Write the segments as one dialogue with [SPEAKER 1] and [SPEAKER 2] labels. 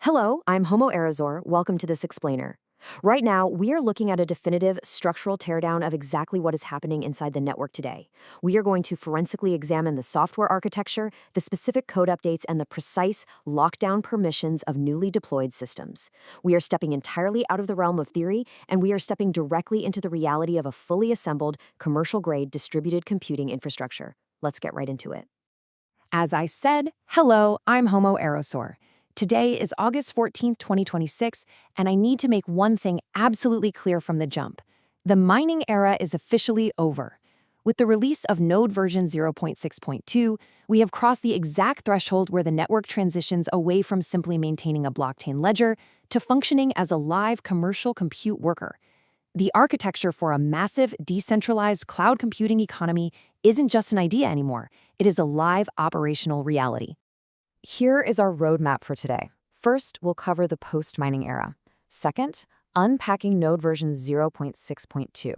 [SPEAKER 1] Hello, I'm HomoArrosor. Welcome to this explainer. Right now, we are looking at a definitive structural teardown of exactly what is happening inside the network today. We are going to forensically examine the software architecture, the specific code updates, and the precise lockdown permissions of newly deployed systems. We are stepping entirely out of the realm of theory, and we are stepping directly into the reality of a fully assembled, commercial-grade distributed computing infrastructure. Let's get right into it.
[SPEAKER 2] As I said, hello, I'm HomoArrosor. Today is August 14th, 2026, and I need to make one thing absolutely clear from the jump. The mining era is officially over. With the release of Node version 0.6.2, we have crossed the exact threshold where the network transitions away from simply maintaining a blockchain ledger to functioning as a live commercial compute worker. The architecture for a massive, decentralized cloud computing economy isn't just an idea anymore. It is a live operational reality.
[SPEAKER 1] Here is our roadmap for today. First, we'll cover the post-mining era. Second, unpacking Node version 0.6.2.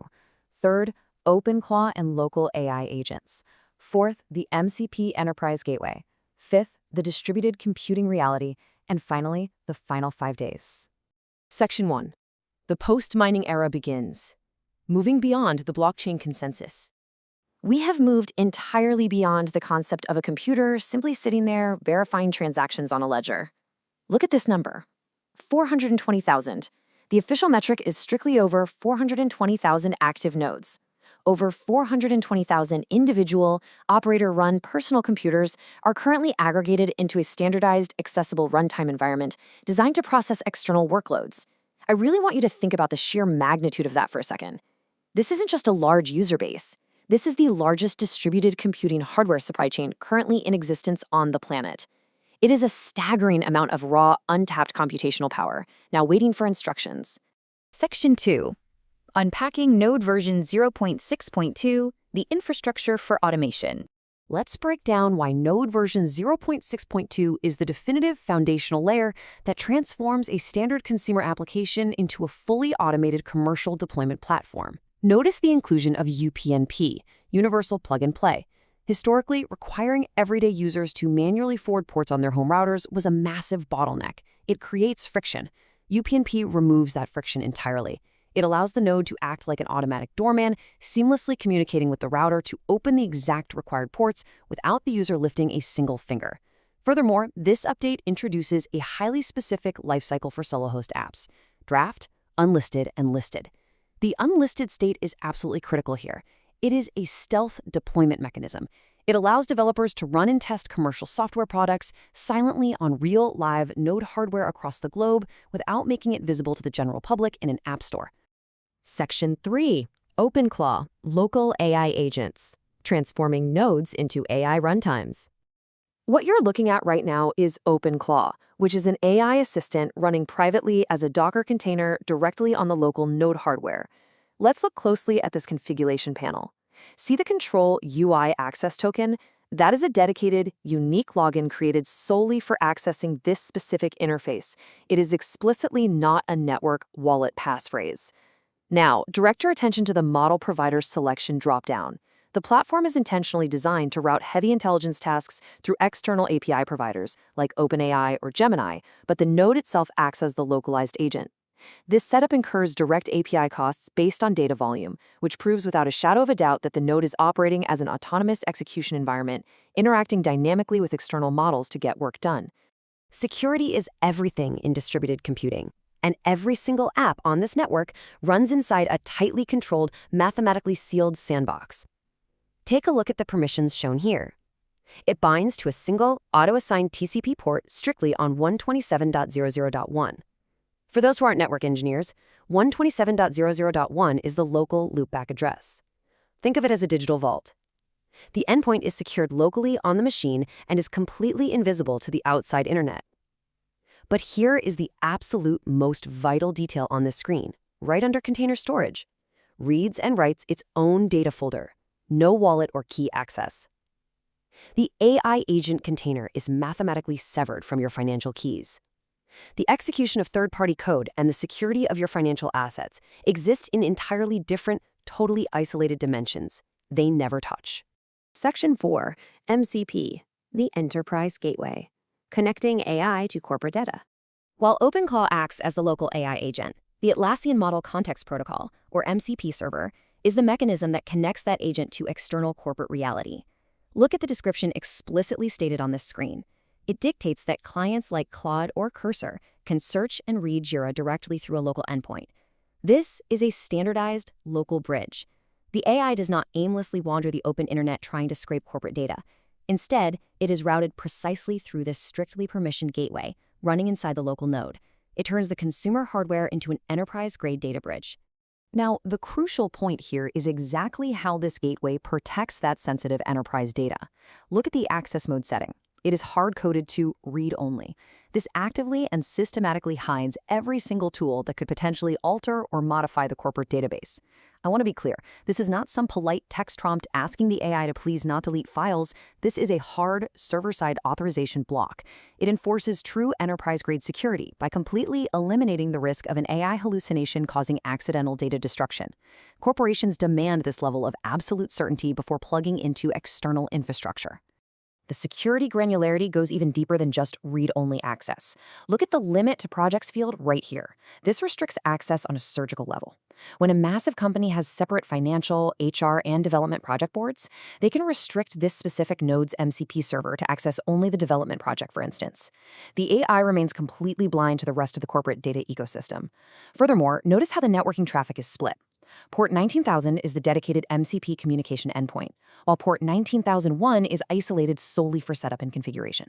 [SPEAKER 1] Third, OpenClaw and local AI agents. Fourth, the MCP Enterprise Gateway. Fifth, the distributed computing reality. And finally, the final 5 days. Section 1. The post-mining era begins, moving beyond the blockchain consensus. We have moved entirely beyond the concept of a computer simply sitting there verifying transactions on a ledger. Look at this number, 420,000. The official metric is strictly over 420,000 active nodes. Over 420,000 individual, operator-run personal computers are currently aggregated into a standardized, accessible runtime environment designed to process external workloads. I really want you to think about the sheer magnitude of that for a second. This isn't just a large user base. This is the largest distributed computing hardware supply chain currently in existence on the planet. It is a staggering amount of raw, untapped computational power, now waiting for instructions.
[SPEAKER 3] Section 2. Unpacking Node version 0.6.2, the infrastructure for automation.
[SPEAKER 1] Let's break down why Node version 0.6.2 is the definitive foundational layer that transforms a standard consumer application into a fully automated commercial deployment platform. Notice the inclusion of UPnP, Universal Plug and Play. Historically, requiring everyday users to manually forward ports on their home routers was a massive bottleneck. It creates friction. UPnP removes that friction entirely. It allows the node to act like an automatic doorman, seamlessly communicating with the router to open the exact required ports without the user lifting a single finger. Furthermore, this update introduces a highly specific lifecycle for solo host apps: draft, unlisted, and listed. The unlisted state is absolutely critical here. It is a stealth deployment mechanism. It allows developers to run and test commercial software products silently on real, live node hardware across the globe without making it visible to the general public in an app store.
[SPEAKER 4] Section 3. OpenClaw, local AI agents, transforming nodes into AI runtimes.
[SPEAKER 1] What you're looking at right now is OpenClaw, which is an AI assistant running privately as a Docker container directly on the local node hardware. Let's look closely at this configuration panel. See the Control UI access token? That is a dedicated, unique login created solely for accessing this specific interface. It is explicitly not a network wallet passphrase. Now, direct your attention to the model provider selection dropdown. The platform is intentionally designed to route heavy intelligence tasks through external API providers like OpenAI or Gemini, but the node itself acts as the localized agent. This setup incurs direct API costs based on data volume, which proves without a shadow of a doubt that the node is operating as an autonomous execution environment, interacting dynamically with external models to get work done.
[SPEAKER 4] Security is everything in distributed computing, and every single app on this network runs inside a tightly controlled, mathematically sealed sandbox. Take a look at the permissions shown here. It binds to a single, auto-assigned TCP port strictly on 127.00.1. For those who aren't network engineers, 127.00.1 is the local loopback address. Think of it as a digital vault. The endpoint is secured locally on the machine and is completely invisible to the outside internet. But here is the absolute most vital detail on this screen, right under container storage. Reads and writes its own data folder. No wallet or key access. The AI agent container is mathematically severed from your financial keys. The execution of third-party code and the security of your financial assets exist in entirely different, totally isolated dimensions. They never touch.
[SPEAKER 1] Section 4, MCP, the Enterprise Gateway, connecting AI to corporate data.
[SPEAKER 4] While OpenClaw acts as the local AI agent, the Atlassian Model Context Protocol, or MCP server, is the mechanism that connects that agent to external corporate reality. Look at the description explicitly stated on this screen. It dictates that clients like Claude or Cursor can search and read Jira directly through a local endpoint. This is a standardized local bridge. The AI does not aimlessly wander the open internet trying to scrape corporate data. Instead, it is routed precisely through this strictly permissioned gateway, running inside the local node. It turns the consumer hardware into an enterprise-grade data bridge.
[SPEAKER 1] Now, the crucial point here is exactly how this gateway protects that sensitive enterprise data. Look at the access mode setting. It is hard-coded to read-only. This actively and systematically hides every single tool that could potentially alter or modify the corporate database. I want to be clear, this is not some polite text prompt asking the AI to please not delete files. This is a hard server-side authorization block. It enforces true enterprise-grade security by completely eliminating the risk of an AI hallucination causing accidental data destruction. Corporations demand this level of absolute certainty before plugging into external infrastructure. The security granularity goes even deeper than just read-only access. Look at the limit to projects field right here. This restricts access on a surgical level. When a massive company has separate financial, HR, and development project boards, they can restrict this specific node's MCP server to access only the development project, for instance. The AI remains completely blind to the rest of the corporate data ecosystem. Furthermore, notice how the networking traffic is split. Port 19,000 is the dedicated MCP communication endpoint, while port 19,001 is isolated solely for setup and configuration.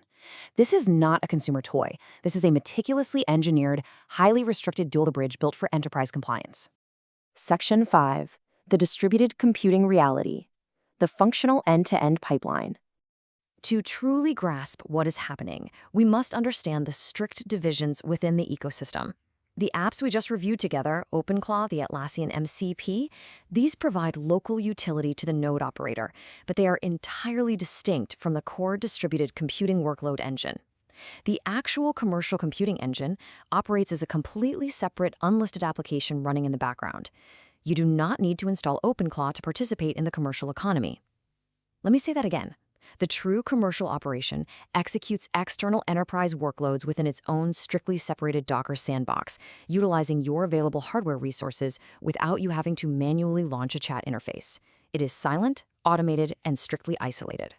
[SPEAKER 1] This is not a consumer toy. This is a meticulously engineered, highly restricted dual bridge built for enterprise compliance. Section 5. The Distributed Computing Reality. The Functional End-to-End Pipeline. To truly grasp what is happening, we must understand the strict divisions within the ecosystem. The apps we just reviewed together, OpenClaw, the Atlassian MCP, these provide local utility to the node operator, but they are entirely distinct from the core distributed computing workload engine. The actual commercial computing engine operates as a completely separate, unlisted application running in the background. You do not need to install OpenClaw to participate in the commercial economy. Let me say that again. The true commercial operation executes external enterprise workloads within its own strictly separated Docker sandbox, utilizing your available hardware resources without you having to manually launch a chat interface. It is silent, automated, and strictly isolated.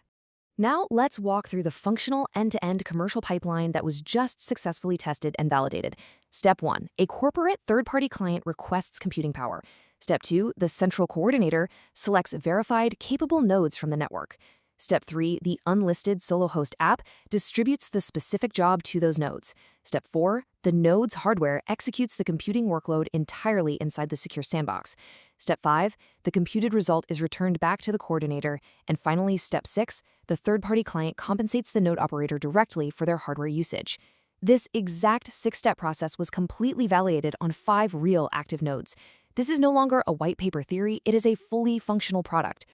[SPEAKER 1] Now let's walk through the functional end-to-end commercial pipeline that was just successfully tested and validated. Step 1. A corporate third-party client requests computing power. Step 2. The central coordinator selects verified, capable nodes from the network. Step 3, the unlisted solo host app distributes the specific job to those nodes. Step 4, the node's hardware executes the computing workload entirely inside the secure sandbox. Step 5, the computed result is returned back to the coordinator. And finally, Step 6, the third-party client compensates the node operator directly for their hardware usage. This exact 6-step process was completely validated on 5 real active nodes. This is no longer a white paper theory, it is a fully functional product.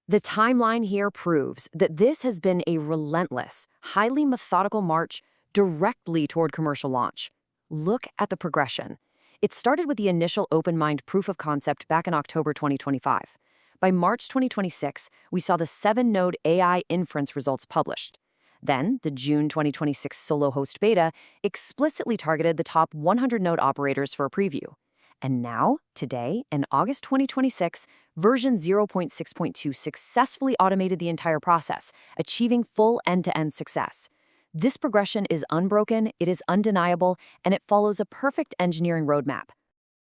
[SPEAKER 1] The timeline here proves that this has been a relentless, highly methodical march directly toward commercial launch. Look at the progression. It started with the initial open-mind proof of concept back in October 2025. By March 2026, we saw the 7-node AI inference results published. Then, the June 2026 solo host beta explicitly targeted the top 100 node operators for a preview. And now, today, in August 2026, version 0.6.2 successfully automated the entire process, achieving full end-to-end success. This progression is unbroken, it is undeniable, and it follows a perfect engineering roadmap.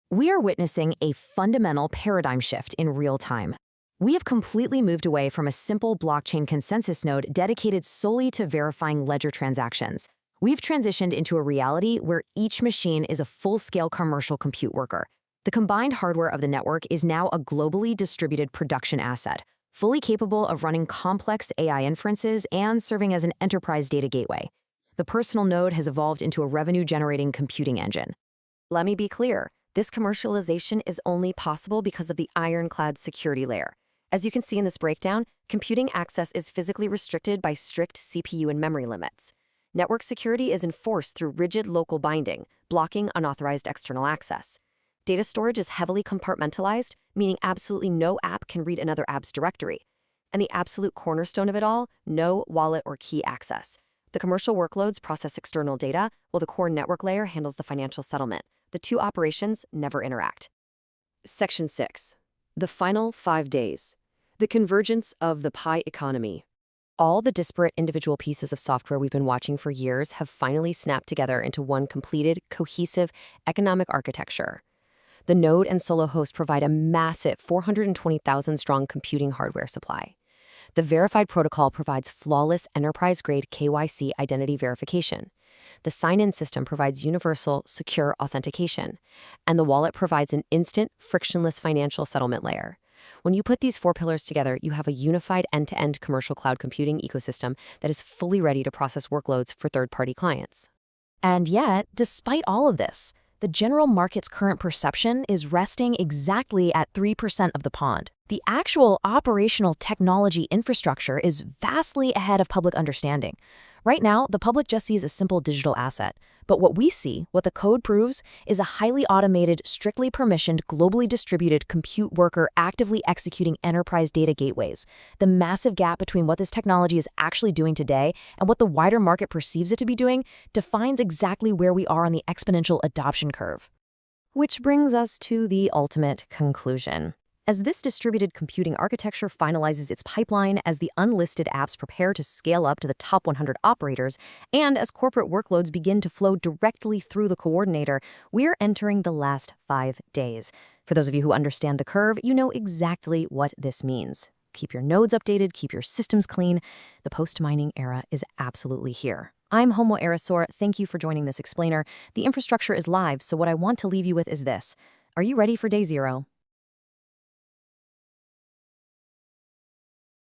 [SPEAKER 1] We are witnessing a fundamental paradigm shift in real time. We have completely moved away from a simple blockchain consensus node dedicated solely to verifying ledger transactions. We've transitioned into a reality where each machine is a full-scale commercial compute worker. The combined hardware of the network is now a globally distributed production asset, fully capable of running complex AI inferences and serving as an enterprise data gateway. The personal node has evolved into a revenue-generating computing engine. Let me be clear, this commercialization is only possible because of the ironclad security layer. As you can see in this breakdown, computing access is physically restricted by strict CPU and memory limits. Network security is enforced through rigid local binding, blocking unauthorized external access. Data storage is heavily compartmentalized, meaning absolutely no app can read another app's directory. And the absolute cornerstone of it all, no wallet or key access.
[SPEAKER 4] The commercial workloads process external data, while the core network layer handles the financial settlement. The two operations never interact. Section 6. The final 5 days. The convergence of the Pi economy. All the disparate individual pieces of software we've been watching for years have finally snapped together into one completed, cohesive economic architecture. The node and solo host provide a massive 420,000-strong computing hardware supply. The verified protocol provides flawless enterprise-grade KYC identity verification. The sign-in system provides universal, secure authentication. And the wallet provides an instant, frictionless financial settlement layer. When you put these 4 pillars together, you have a unified end-to-end commercial cloud computing ecosystem that is fully ready to process workloads for third-party clients.
[SPEAKER 2] And yet, despite all of this, the general market's current perception is resting exactly at 3% of the pond. The actual operational technology infrastructure is vastly ahead of public understanding. Right now, the public just sees a simple digital asset. But what we see, what the code proves, is a highly automated, strictly permissioned, globally distributed compute worker actively executing enterprise data gateways. The massive gap between what this technology is actually doing today and what the wider market perceives it to be doing defines exactly where we are on the exponential adoption curve.
[SPEAKER 4] Which brings us to the ultimate conclusion. As this distributed computing architecture finalizes its pipeline, as the unlisted apps prepare to scale up to the top 100 operators, and as corporate workloads begin to flow directly through the coordinator, we're entering the last 5 days. For those of you who understand the curve, you know exactly what this means. Keep your nodes updated, keep your systems clean. The post-mining era is absolutely here. I'm HomoArrosor. Thank you for joining this explainer. The infrastructure is live, so what I want to leave you with is this. Are you ready for day 0?